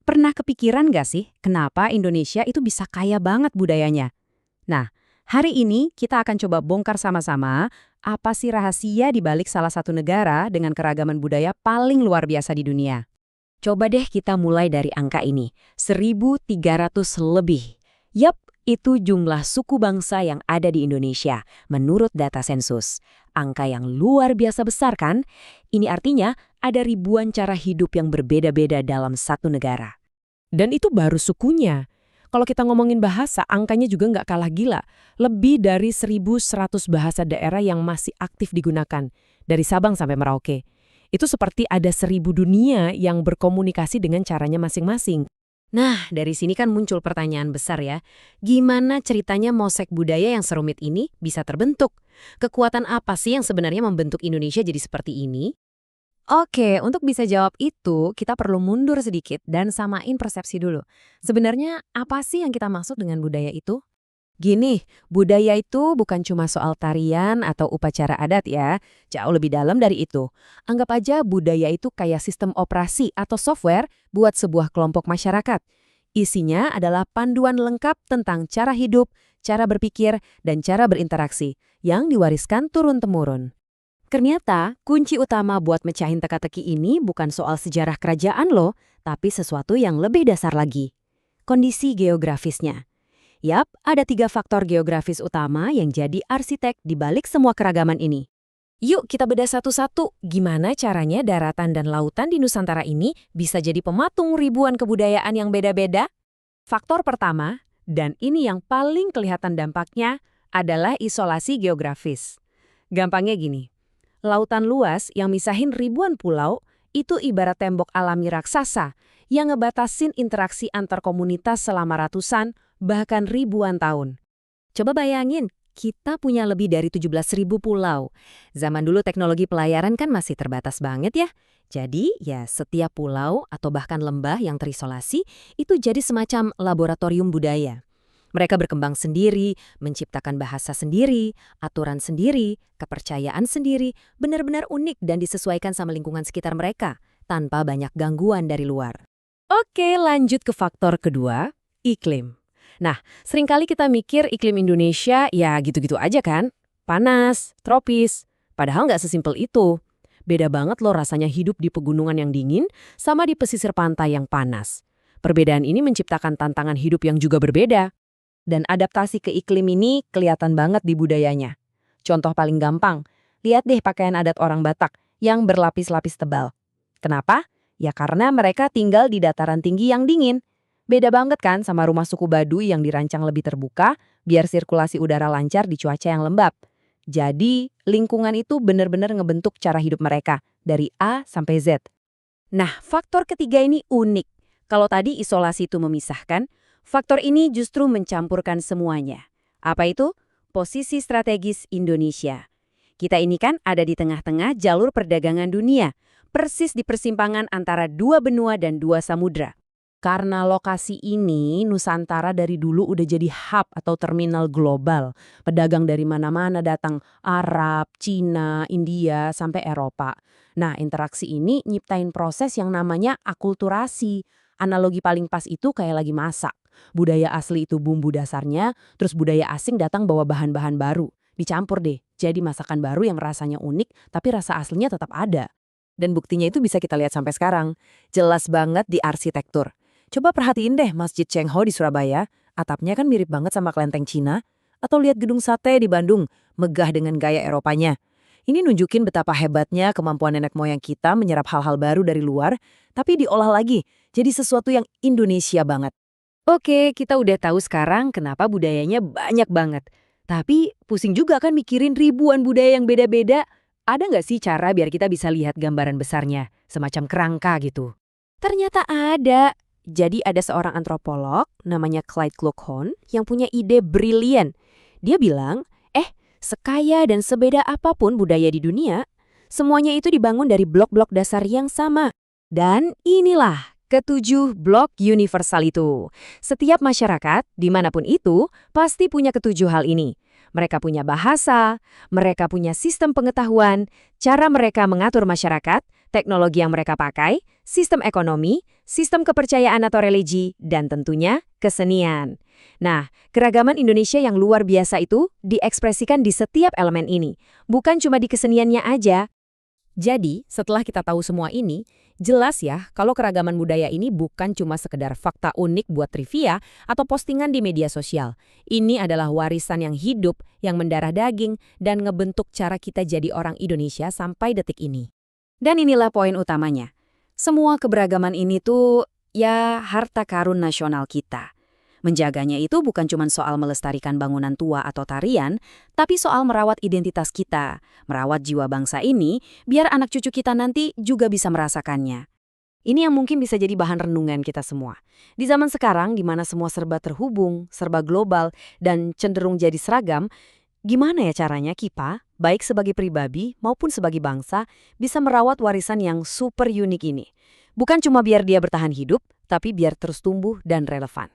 Pernah kepikiran nggak sih kenapa Indonesia itu bisa kaya banget budayanya? Nah, hari ini kita akan coba bongkar sama-sama apa sih rahasia di balik salah satu negara dengan keragaman budaya paling luar biasa di dunia. Coba deh kita mulai dari angka ini, 1.300 lebih. Yap, itu jumlah suku bangsa yang ada di Indonesia, menurut data sensus. Angka yang luar biasa besar kan? Ini artinya ada ribuan cara hidup yang berbeda-beda dalam satu negara. Dan itu baru sukunya. Kalau kita ngomongin bahasa, angkanya juga nggak kalah gila. Lebih dari 1.100 bahasa daerah yang masih aktif digunakan, dari Sabang sampai Merauke. Itu seperti ada 1.000 dunia yang berkomunikasi dengan caranya masing-masing. Nah, dari sini kan muncul pertanyaan besar ya. Gimana ceritanya mosek budaya yang serumit ini bisa terbentuk? Kekuatan apa sih yang sebenarnya membentuk Indonesia jadi seperti ini? Oke, untuk bisa jawab itu, kita perlu mundur sedikit dan samain persepsi dulu. Sebenarnya apa sih yang kita maksud dengan budaya itu? Gini, budaya itu bukan cuma soal tarian atau upacara adat ya, jauh lebih dalam dari itu. Anggap aja budaya itu kayak sistem operasi atau software buat sebuah kelompok masyarakat. Isinya adalah panduan lengkap tentang cara hidup, cara berpikir, dan cara berinteraksi yang diwariskan turun-temurun. Ternyata, kunci utama buat mecahin teka-teki ini bukan soal sejarah kerajaan loh, tapi sesuatu yang lebih dasar lagi. Kondisi geografisnya. Yap, ada 3 faktor geografis utama yang jadi arsitek di balik semua keragaman ini. Yuk kita bedah satu-satu, gimana caranya daratan dan lautan di Nusantara ini bisa jadi pematung ribuan kebudayaan yang beda-beda? Faktor pertama, dan ini yang paling kelihatan dampaknya, adalah isolasi geografis. Gampangnya gini. Lautan luas yang misahin ribuan pulau itu ibarat tembok alami raksasa yang ngebatasin interaksi antar komunitas selama ratusan, bahkan ribuan tahun. Coba bayangin, kita punya lebih dari 17.000 pulau. Zaman dulu teknologi pelayaran kan masih terbatas banget ya. Jadi ya setiap pulau atau bahkan lembah yang terisolasi itu jadi semacam laboratorium budaya. Mereka berkembang sendiri, menciptakan bahasa sendiri, aturan sendiri, kepercayaan sendiri, benar-benar unik dan disesuaikan sama lingkungan sekitar mereka, tanpa banyak gangguan dari luar. Oke, lanjut ke faktor kedua, iklim. Nah, seringkali kita mikir iklim Indonesia ya gitu-gitu aja kan? Panas, tropis, padahal nggak sesimpel itu. Beda banget loh rasanya hidup di pegunungan yang dingin sama di pesisir pantai yang panas. Perbedaan ini menciptakan tantangan hidup yang juga berbeda. Dan adaptasi ke iklim ini kelihatan banget di budayanya. Contoh paling gampang, lihat deh pakaian adat orang Batak yang berlapis-lapis tebal. Kenapa? Ya karena mereka tinggal di dataran tinggi yang dingin. Beda banget kan sama rumah suku Baduy yang dirancang lebih terbuka biar sirkulasi udara lancar di cuaca yang lembab. Jadi, lingkungan itu benar-benar ngebentuk cara hidup mereka dari A sampai Z. Nah, faktor ketiga ini unik. Kalau tadi isolasi itu memisahkan, faktor ini justru mencampurkan semuanya. Apa itu? Posisi strategis Indonesia. Kita ini kan ada di tengah-tengah jalur perdagangan dunia, persis di persimpangan antara 2 benua dan 2 samudra. Karena lokasi ini, Nusantara dari dulu udah jadi hub atau terminal global. Pedagang dari mana-mana datang, Arab, Cina, India, sampai Eropa. Nah, interaksi ini nyiptain proses yang namanya akulturasi. Analogi paling pas itu kayak lagi masak. Budaya asli itu bumbu dasarnya, terus budaya asing datang bawa bahan-bahan baru. Dicampur deh, jadi masakan baru yang rasanya unik, tapi rasa aslinya tetap ada. Dan buktinya itu bisa kita lihat sampai sekarang. Jelas banget di arsitektur. Coba perhatiin deh Masjid Cheng Ho di Surabaya, atapnya kan mirip banget sama kelenteng Cina. Atau lihat gedung sate di Bandung, megah dengan gaya Eropanya. Ini nunjukin betapa hebatnya kemampuan nenek moyang kita menyerap hal-hal baru dari luar, tapi diolah lagi, jadi sesuatu yang Indonesia banget. Oke, kita udah tahu sekarang kenapa budayanya banyak banget. Tapi pusing juga kan mikirin ribuan budaya yang beda-beda. Ada nggak sih cara biar kita bisa lihat gambaran besarnya, semacam kerangka gitu? Ternyata ada. Jadi ada seorang antropolog namanya Clyde Kluckhohn yang punya ide brilian. Dia bilang, sekaya dan sebeda apapun budaya di dunia, semuanya itu dibangun dari blok-blok dasar yang sama. Dan inilah ketujuh blok universal itu. Setiap masyarakat, dimanapun itu, pasti punya ketujuh hal ini. Mereka punya bahasa, mereka punya sistem pengetahuan, cara mereka mengatur masyarakat, teknologi yang mereka pakai, sistem ekonomi, sistem kepercayaan atau religi, dan tentunya kesenian. Nah, keragaman Indonesia yang luar biasa itu diekspresikan di setiap elemen ini, bukan cuma di keseniannya aja. Jadi, setelah kita tahu semua ini, jelas ya kalau keragaman budaya ini bukan cuma sekedar fakta unik buat trivia atau postingan di media sosial. Ini adalah warisan yang hidup, yang mendarah daging, dan ngebentuk cara kita jadi orang Indonesia sampai detik ini. Dan inilah poin utamanya. Semua keberagaman ini tuh, ya harta karun nasional kita. Menjaganya itu bukan cuma soal melestarikan bangunan tua atau tarian, tapi soal merawat identitas kita, merawat jiwa bangsa ini, biar anak cucu kita nanti juga bisa merasakannya. Ini yang mungkin bisa jadi bahan renungan kita semua. Di zaman sekarang, di mana semua serba terhubung, serba global, dan cenderung jadi seragam, gimana ya caranya kita, baik sebagai pribadi maupun sebagai bangsa, bisa merawat warisan yang super unik ini? Bukan cuma biar dia bertahan hidup, tapi biar terus tumbuh dan relevan.